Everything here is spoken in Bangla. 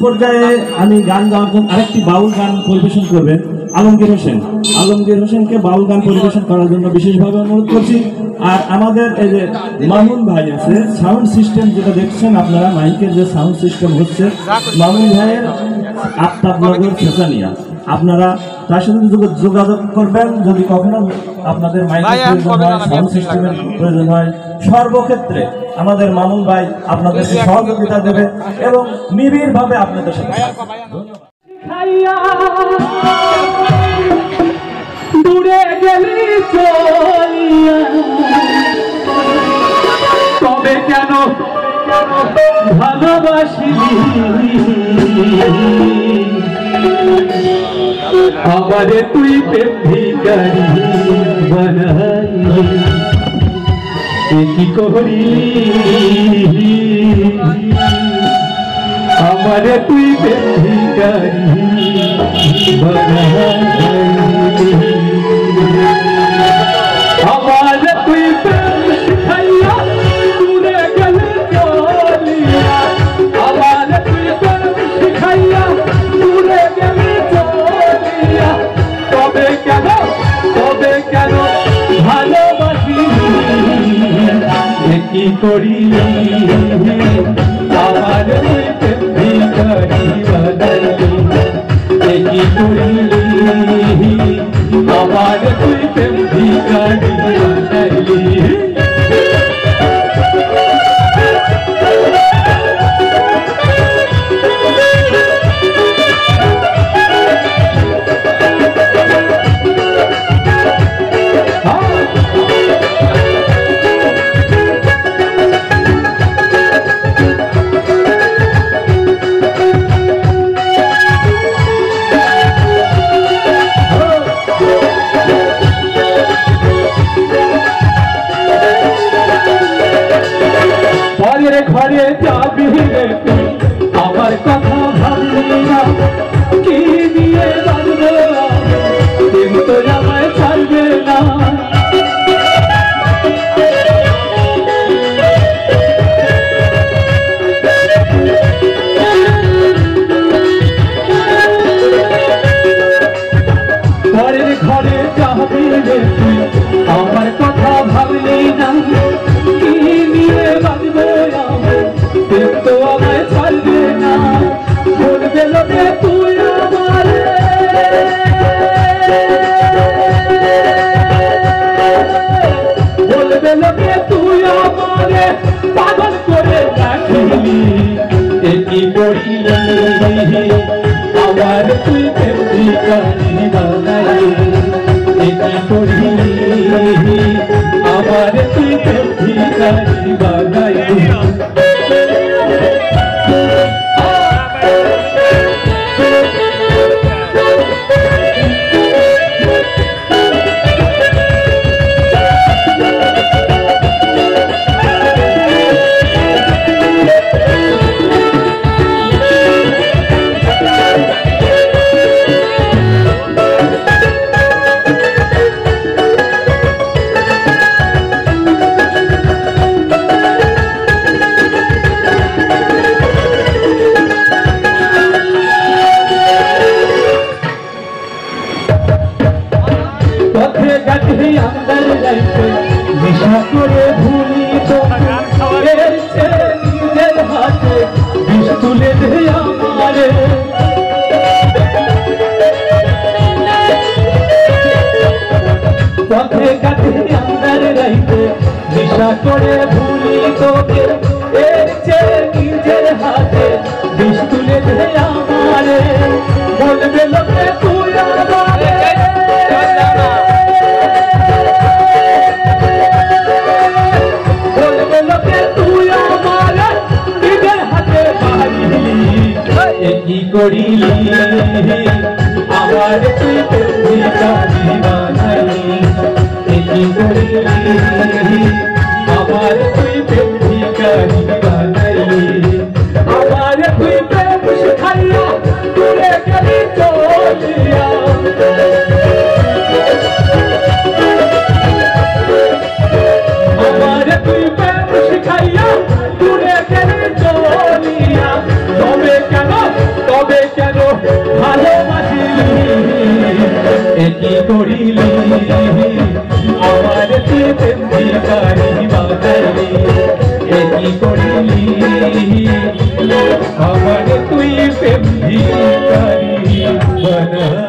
পর্যায়ে আমি গান গাওয়ার জন্য আরেকটি বাউল গান পরিবেশন করবেন আলমগীর হোসেন। আলমগীর হোসেনকে বাউল গান পরিবেশন করার জন্য বিশেষভাবে অনুরোধ করছি। আর আমাদের এই যে মামুন ভাই আছে, সাউন্ড সিস্টেম যেটা দেখছেন আপনারা, মাইকের যে সাউন্ড সিস্টেম হচ্ছে মামুন ভাইয়ের আফতাবনগর ছেঁচানিয়া। আপনারা তার সাথে যোগাযোগ করবেন যদি কখনো আপনাদের মাইকের প্রয়োজন হয়, সাউন্ড সিস্টেমের প্রয়োজন হয়। সর্বক্ষেত্রে আমাদের মামুন ভাই আপনাদেরকে সহযোগিতা দেবে এবং নিবিড়ভাবে আপনাদের সাথে দূরে গেলি চলিয়া, তবে কেন ভালোবাসিলি আমারে তুই প্রেমিকারি বানাইলি, কি করি আমারে তুই প্রেমিকারি বানাইলি, আমারে তুই প্রেম শিখাইয়া দূরে গেলি চলিয়া, আমারে তুই প্রেম শিখাইয়া দূরে গেলি চলিয়া, তবে কেন ভালোবাসিলি কি করি আমার তুই প্রেমিকারি বানাইলি, কি করি আমার তুই প্রেমিকারি বানাইলি। ঘরে যাবি রে তুই আমার কথা ভাবলি না, কি নিয়ে বাঁধবে কিন্তু আমায় ছাড়বে না, ঘরে যাবি রে তুই আমার কথা ভাবলি না, কি নিয়ে বাঁধবে কিন্তু আমায় ছাড়বে না, বলবে লোকে তুই আমারে বলবে লোকে তুই আমারে পাগল করে রাখলি, কি করিলি আমার তুই প্রেমিকারি বানাইলি, কি করিলি আমার তুই প্রেমিকারি বানাইলি। अंदर जाइते निशा करे भूली तो নিজের হাতে বিষ তুলে দে আমারে, পথে ঘাটে अंदर যাইতে নিশা করে ভুলি তোকে, এর চেয়ে নিজের হাতে বিষ তুলে দে আমারে, বলবে লোকে তুই আমারে কি করিলি আমার তুই প্রেমিকারি বানাইলি, কি করিলি আমার তুই প্রেমিকারি বানাইলি, আমার তুই প্রেম শিখাইয়া দূরে গেলি চলিয়া, আমার তুই প্রেম শিখাইয়া দূরে গেলি চলিয়া, তবে কেন भिखारी बना